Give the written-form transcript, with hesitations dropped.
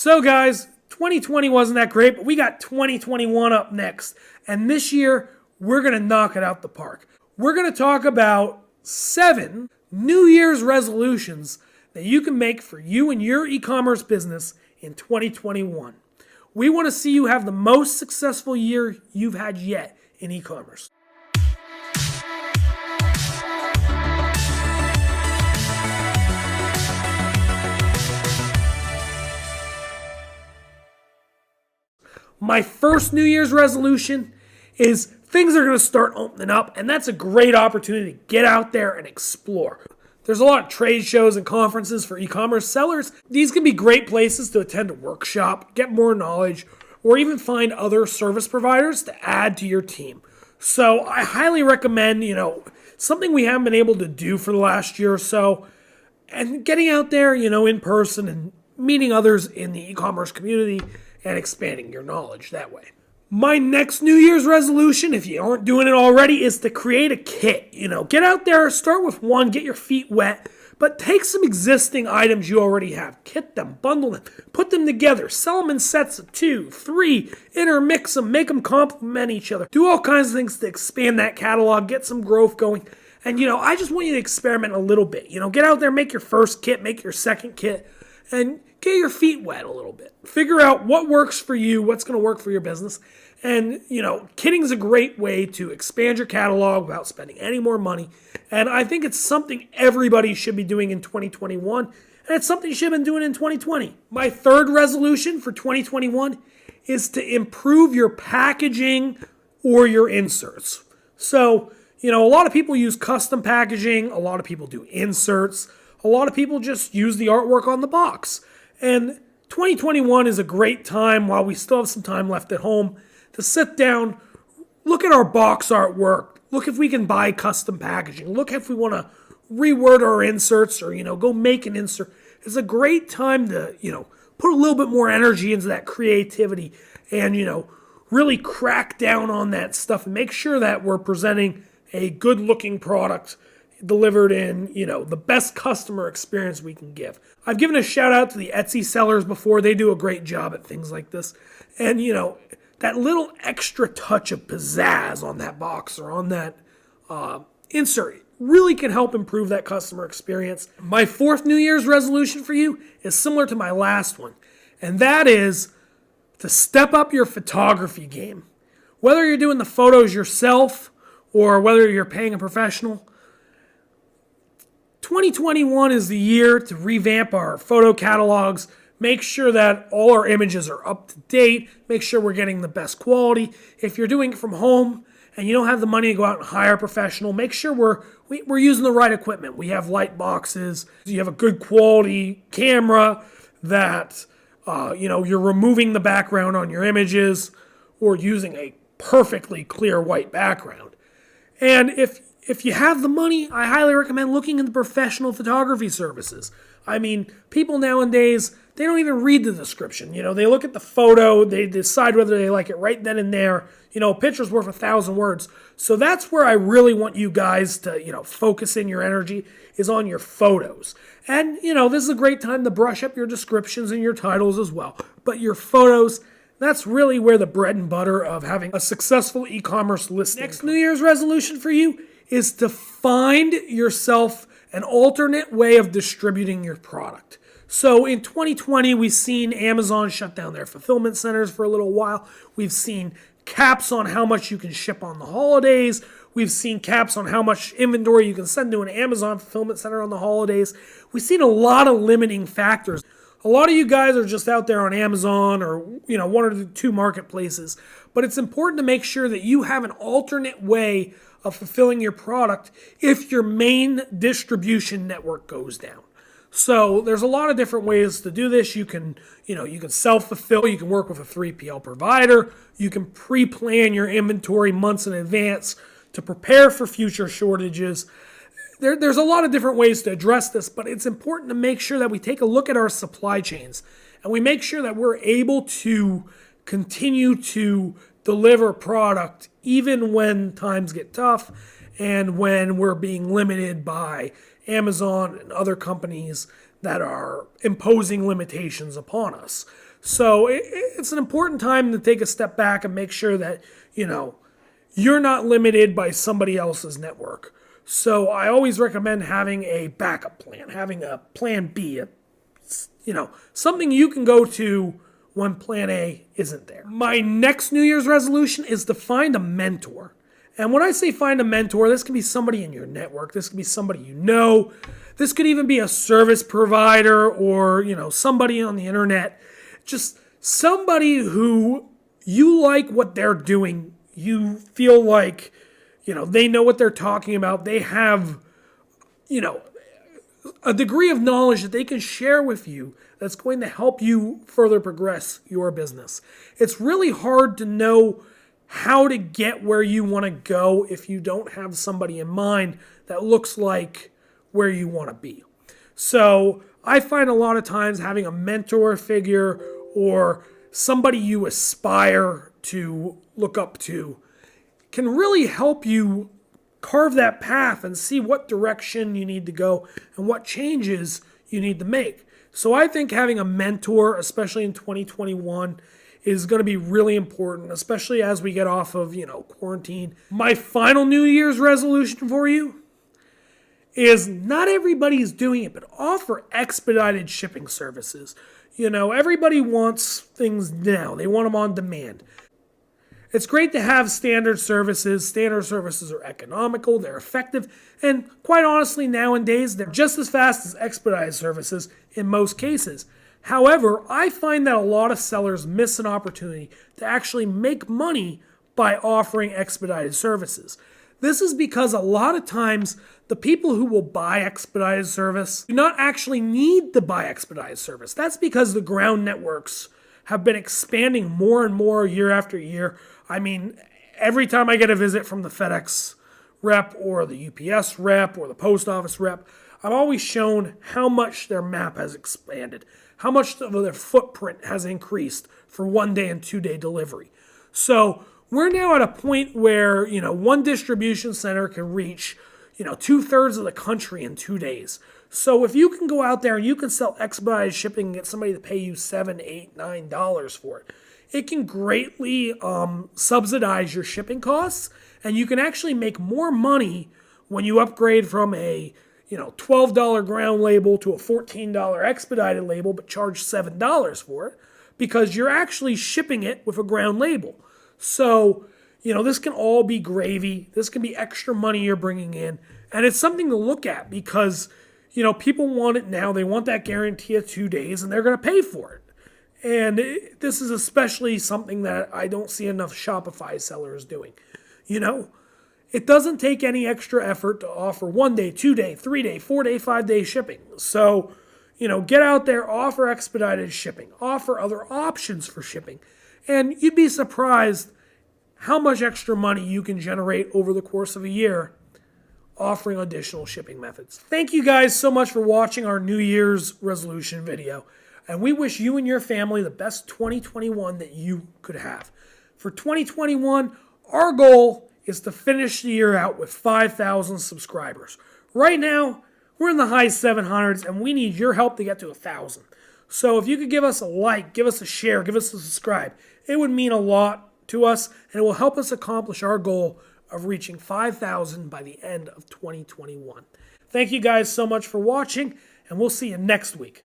So guys, 2020 wasn't that great, but we got 2021 up next. And this year, we're going to knock it out the park. We're going to talk about 7 New Year's resolutions that you can make for you and your e-commerce business in 2021. We want to see you have the most successful year you've had yet in e-commerce. My first New Year's resolution is things are going to start opening up, and that's a great opportunity to get out there and explore. There's a lot of trade shows and conferences for e-commerce sellers. These can be great places to attend a workshop, get more knowledge, or even find other service providers to add to your team. So I highly recommend, something we haven't been able to do for the last year or so, and getting out there, in person and meeting others in the e-commerce community and expanding your knowledge that way. My next New Year's resolution, if you aren't doing it already, is to create a kit. Get out there, start with one, get your feet wet, but take some existing items you already have, kit them, bundle them, put them together, sell them in sets of 2, 3, intermix them, make them complement each other. Do all kinds of things to expand that catalog, get some growth going. And, I just want you to experiment a little bit. Get out there, make your first kit, make your second kit, and get your feet wet a little bit. Figure out what works for you, what's going to work for your business. And, kitting is a great way to expand your catalog without spending any more money. And I think it's something everybody should be doing in 2021. And it's something you should have been doing in 2020. My third resolution for 2021 is to improve your packaging or your inserts. So, a lot of people use custom packaging. A lot of people do inserts. A lot of people just use the artwork on the box. And 2021 is a great time, while we still have some time left at home, to sit down, look at our box artwork, look if we can buy custom packaging, look if we want to reword our inserts or, go make an insert. It's a great time to, put a little bit more energy into that creativity and, really crack down on that stuff and make sure that we're presenting a good looking product delivered in, the best customer experience we can give. I've given a shout out to the Etsy sellers before. They do a great job at things like this. And, that little extra touch of pizzazz on that box or on that insert really can help improve that customer experience. My fourth New Year's resolution for you is similar to my last one, and that is to step up your photography game. Whether you're doing the photos yourself or whether you're paying a professional, 2021 is the year to revamp our photo catalogs, make sure that all our images are up to date, make sure we're getting the best quality. If you're doing it from home and you don't have the money to go out and hire a professional, make sure we're using the right equipment. We have light boxes, you have a good quality camera that, you're removing the background on your images or using a perfectly clear white background. And if you have the money, I highly recommend looking into professional photography services. I mean, people nowadays, they don't even read the description. They look at the photo, they decide whether they like it right then and there. A picture's worth 1,000 words. So that's where I really want you guys to, focus in your energy is on your photos. And, this is a great time to brush up your descriptions and your titles as well. But your photos, that's really where the bread and butter of having a successful e-commerce listing. Next New Year's resolution for you is to find yourself an alternate way of distributing your product. So in 2020, we've seen Amazon shut down their fulfillment centers for a little while. We've seen caps on how much you can ship on the holidays. We've seen caps on how much inventory you can send to an Amazon fulfillment center on the holidays. We've seen a lot of limiting factors. A lot of you guys are just out there on Amazon or, one or two marketplaces. But it's important to make sure that you have an alternate way of fulfilling your product if your main distribution network goes down. So there's a lot of different ways to do this. You can self-fulfill. You can work with a 3PL provider. You can pre-plan your inventory months in advance to prepare for future shortages. There's a lot of different ways to address this, but it's important to make sure that we take a look at our supply chains and we make sure that we're able to continue to deliver product even when times get tough and when we're being limited by Amazon and other companies that are imposing limitations upon us. So it's an important time to take a step back and make sure that, you're not limited by somebody else's network. So I always recommend having a backup plan, having a plan B, something you can go to when plan A isn't there. My next New Year's resolution is to find a mentor. And when I say find a mentor, this can be somebody in your network. This can be somebody you know. This could even be a service provider or, somebody on the internet. Just somebody who you like what they're doing. You feel like, they know what they're talking about. They have, a degree of knowledge that they can share with you that's going to help you further progress your business. It's really hard to know how to get where you want to go if you don't have somebody in mind that looks like where you want to be. So I find a lot of times having a mentor figure or somebody you aspire to look up to can really help you carve that path and see what direction you need to go and what changes you need to make. So I think having a mentor, especially in 2021, is going to be really important, especially as we get off of, quarantine. My final New Year's resolution for you is not everybody's doing it, but offer expedited shipping services. Everybody wants things now. They want them on demand. It's great to have standard services. Standard services are economical, they're effective, and quite honestly, nowadays, they're just as fast as expedited services in most cases. However, I find that a lot of sellers miss an opportunity to actually make money by offering expedited services. This is because a lot of times the people who will buy expedited service do not actually need to buy expedited service. That's because the ground networks have been expanding more and more year after year. I mean, every time I get a visit from the FedEx rep or the UPS rep or the post office rep, I'm always shown how much their map has expanded, how much of their footprint has increased for 1 day and 2 day delivery. So we're now at a point where, one distribution center can reach, 2/3 of the country in 2 days. So if you can go out there and you can sell expedited shipping and get somebody to pay you $7, $8, $9 for it, it can greatly subsidize your shipping costs, and you can actually make more money when you upgrade from a $12 ground label to a $14 expedited label, but charge $7 for it because you're actually shipping it with a ground label. So, this can all be gravy. This can be extra money you're bringing in, and it's something to look at because, people want it now. They want that guarantee of 2 days, and they're going to pay for it. And this is especially something that I don't see enough Shopify sellers doing. It doesn't take any extra effort to offer 1 day, 2 day, 3 day, 4 day, 5 day shipping. So, get out there, offer expedited shipping, offer other options for shipping. And you'd be surprised how much extra money you can generate over the course of a year offering additional shipping methods. Thank you guys so much for watching our New Year's resolution video. And we wish you and your family the best 2021 that you could have. For 2021, our goal is to finish the year out with 5,000 subscribers. Right now, we're in the high 700s, and we need your help to get to 1,000. So if you could give us a like, give us a share, give us a subscribe, it would mean a lot to us, and it will help us accomplish our goal of reaching 5,000 by the end of 2021. Thank you guys so much for watching, and we'll see you next week.